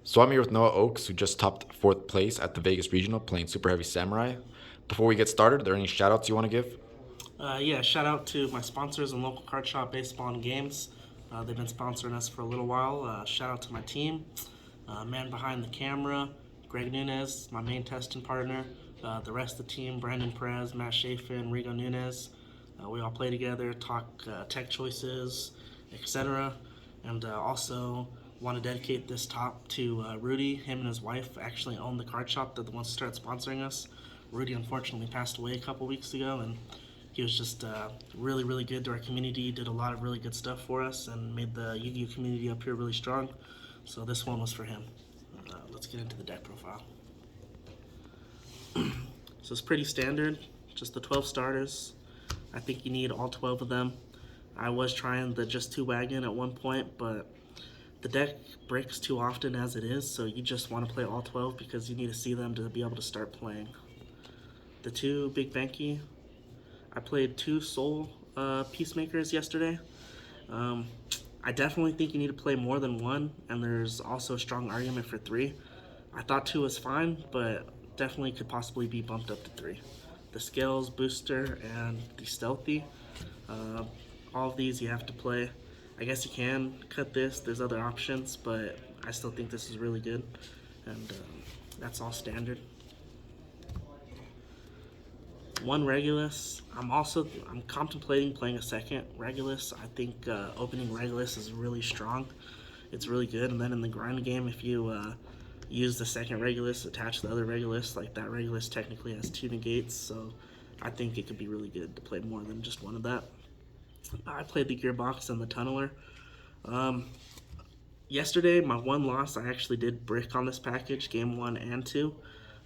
So I'm here with Noah Ochs, who just topped fourth place at the Vegas Regional playing Superheavy Samurai. Before we get started, are there any shoutouts you want to give? Yeah, shout out to my sponsors and local card shop Baseball and Games. They've been sponsoring us for a little while. Shout out to my team, man behind the camera, Greg Nunez, my main testing partner, the rest of the team, Brandon Perez, Matt Chafin, Rigo Nunez. We all play together, talk tech choices, etc. And also want to dedicate this top to Rudy. Him and his wife actually own the card shop. They're the ones who started sponsoring us. Rudy unfortunately passed away a couple weeks ago, and he was just really, really good to our community. Did a lot of really good stuff for us and made the Yu-Gi-Oh community up here really strong. So this one was for him. Let's get into the deck profile. So it's pretty standard, just the 12 starters. I think you need all 12 of them. I was trying the just two wagon at one point, but the deck breaks too often as it is, so you just want to play all 12 because you need to see them to be able to start playing. The two Big Banky, I played two Soul Peacemakers yesterday. Um, I definitely think you need to play more than one, and there's also a strong argument for three. I thought two was fine, but definitely could possibly be bumped up to three. The Scales Booster and the Stealthy. Uh, all of these you have to play. I guess you can cut this. There's other options, but I still think this is really good, and that's all standard. One Regulus. I'm contemplating playing a second Regulus. I think opening Regulus is really strong. It's really good, and then in the grind game, if you use the second Regulus attach the other Regulus, like that Regulus technically has two negates, so I think it could be really good to play more than just one of that. I played the Gearbox and the Tunneler. Um, Yesterday, my one loss, I actually did brick on this package, game one and two,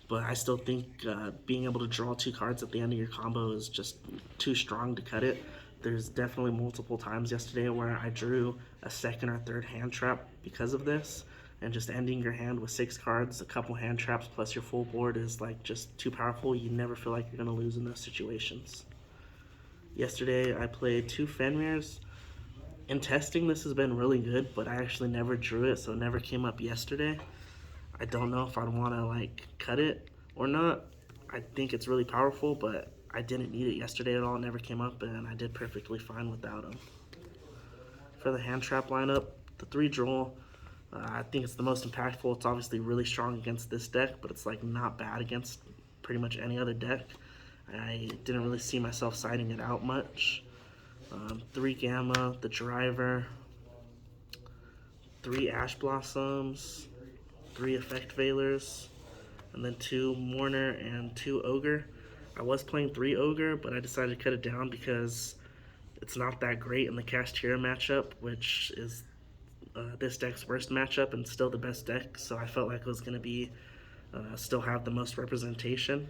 but I still think being able to draw two cards at the end of your combo is just too strong to cut it. There's definitely multiple times yesterday where I drew a second or third hand trap because of this, and just ending your hand with six cards, a couple hand traps plus your full board is like just too powerful. You never feel like you're gonna lose in those situations. Yesterday, I played two Fenrirs. In testing, this has been really good, but I actually never drew it, so it never came up yesterday. I don't know if I'd want to like cut it or not. I think it's really powerful, but I didn't need it yesterday at all. It never came up, and I did perfectly fine without them. For the hand trap lineup, the three droll, I think it's the most impactful. It's obviously really strong against this deck, but it's like not bad against pretty much any other deck. I didn't really see myself siding it out much. Three Gamma, the driver, three Ash Blossoms, three Effect Veilers, and then two Mourner and two Ogre. I was playing three Ogre, but I decided to cut it down because it's not that great in the Castira matchup, which is this deck's worst matchup and still the best deck. So I felt like it was going to be still have the most representation.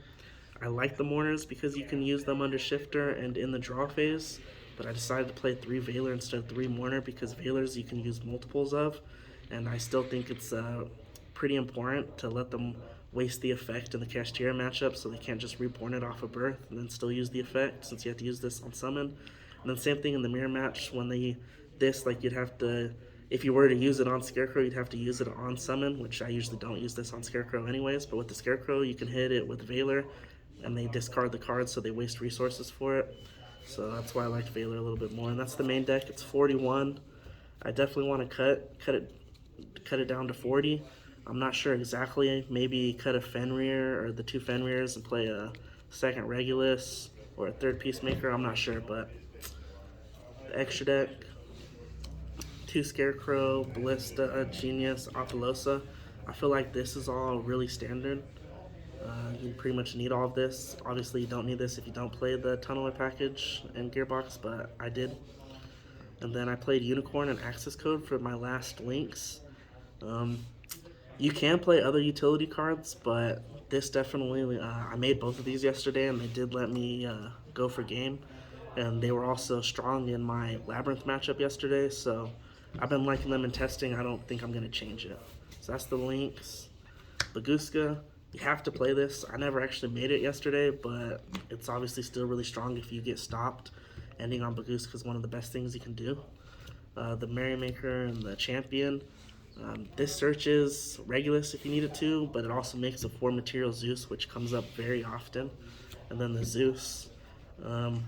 I like the Mourners because you can use them under Shifter and in the draw phase, but I decided to play three Veiler instead of three Mourner because Veilers you can use multiples of, and I still think it's pretty important to let them waste the effect in the Kashtira matchup so they can't just reborn it off of birth and then still use the effect since you have to use this on summon. And then same thing in the mirror match when they this like you'd have to if you were to use it on Scarecrow, you'd have to use it on Summon, which I usually don't use this on Scarecrow anyways, but with the Scarecrow, you can hit it with Veiler, and they discard the cards, so they waste resources for it. So that's why I like Veiler a little bit more, and that's the main deck. It's 41. I definitely want to cut it down to 40. I'm not sure exactly. Maybe cut a Fenrir or the two Fenrirs and play a second Regulus or a third Peacemaker. I'm not sure, but the extra deck, two Scarecrow, Ballista, Genius, Apelosa. I feel like this is all really standard. You pretty much need all of this. Obviously, you don't need this if you don't play the Tunneler package and Gearbox, but I did. And then I played Unicorn and Access Code for my last links. Um, you can play other utility cards, but this definitely, I made both of these yesterday, and they did let me go for game. And they were also strong in my Labyrinth matchup yesterday, so I've been liking them in testing. I don't think I'm going to change it. So that's the links. Baguska, you have to play this. I never actually made it yesterday, but it's obviously still really strong if you get stopped. Ending on Baguska is one of the best things you can do. The Merrymaker and the Champion. This searches Regulus if you need it to, but it also makes a 4 material Zeus, which comes up very often. And then the Zeus. Um,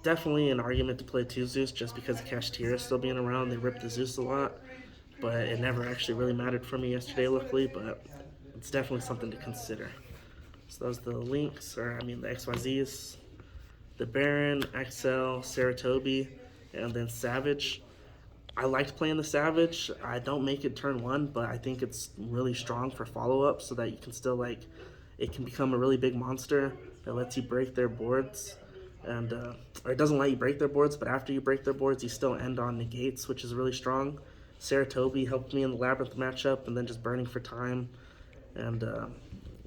Definitely an argument to play 2 Zeus just because the Kashtira still being around. They ripped the Zeus a lot, but it never actually really mattered for me yesterday, luckily, but it's definitely something to consider. So those are the links, or I mean the XYZs. The Baron, XL, Saratobi, and then Savage. I liked playing the Savage. I don't make it turn 1, but I think it's really strong for follow up so that you can still, like, it can become a really big monster that lets you break their boards. And, or it doesn't let you break their boards, but after you break their boards, you still end on negates, which is really strong. Saratobi helped me in the Labyrinth matchup, and then just burning for time. And,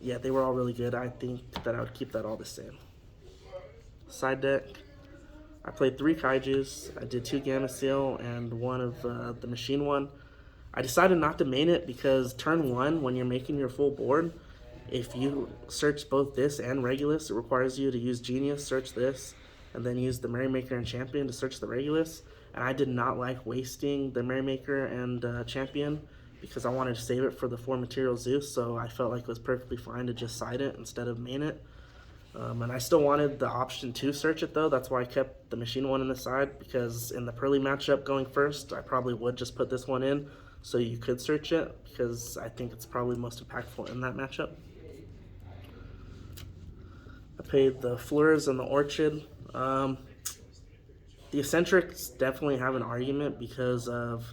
yeah, they were all really good. I think that I would keep that all the same. Side deck, I played 3 kaijus. I did 2 Gamma Seal and one of the machine one. I decided not to main it because turn 1, when you're making your full board, if you search both this and Regulus, it requires you to use Genius, search this, and then use the Merrymaker and Champion to search the Regulus. And I did not like wasting the Merrymaker and Champion because I wanted to save it for the 4 material Zeus, so I felt like it was perfectly fine to just side it instead of main it. And I still wanted the option to search it though. That's why I kept the machine one in the side, because in the Pearly matchup going first, I probably would just put this one in so you could search it, because I think it's probably most impactful in that matchup. I played the Fleurs and the Orchid. The Eccentrics definitely have an argument because of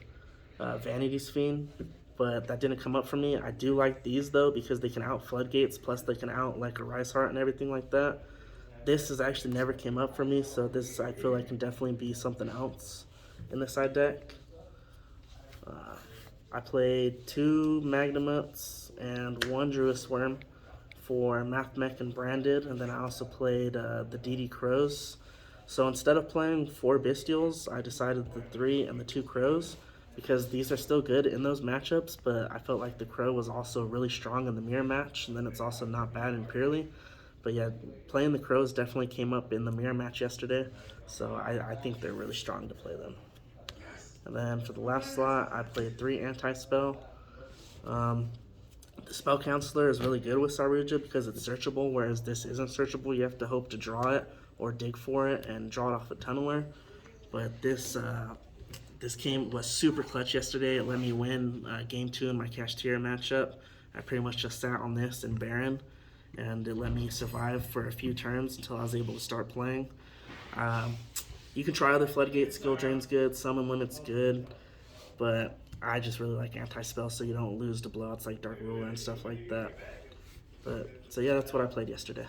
Vanity's Fiend, but that didn't come up for me. I do like these though because they can out Floodgates, plus they can out like a Rice Heart and everything like that. This has actually never came up for me, so this I feel like can definitely be something else in the side deck. I played 2 Magnamuts and 1 Druid Worm for Mathmech and Branded, and then I also played the DD Crows. So instead of playing 4 Bestials, I decided the 3 and the 2 Crows because these are still good in those matchups, but I felt like the Crow was also really strong in the mirror match, and then it's also not bad in Purely. But yeah, playing the Crows definitely came up in the mirror match yesterday, so I think they're really strong to play them. And then for the last slot, I played 3 Anti-Spell. Um, the Spell Counselor is really good with Saruja because it's searchable, whereas this isn't searchable. You have to hope to draw it or dig for it and draw it off a Tunneler. But this game was super clutch yesterday. It let me win game 2 in my Kashtira matchup. I pretty much just sat on this and Baron, and it let me survive for a few turns until I was able to start playing. Um, you can try other Floodgate, Skill Drain's good, Summon Limit's good, but I just really like Anti-Spell so you don't lose to blowouts like Dark Ruler and stuff like that. But so yeah, that's what I played yesterday.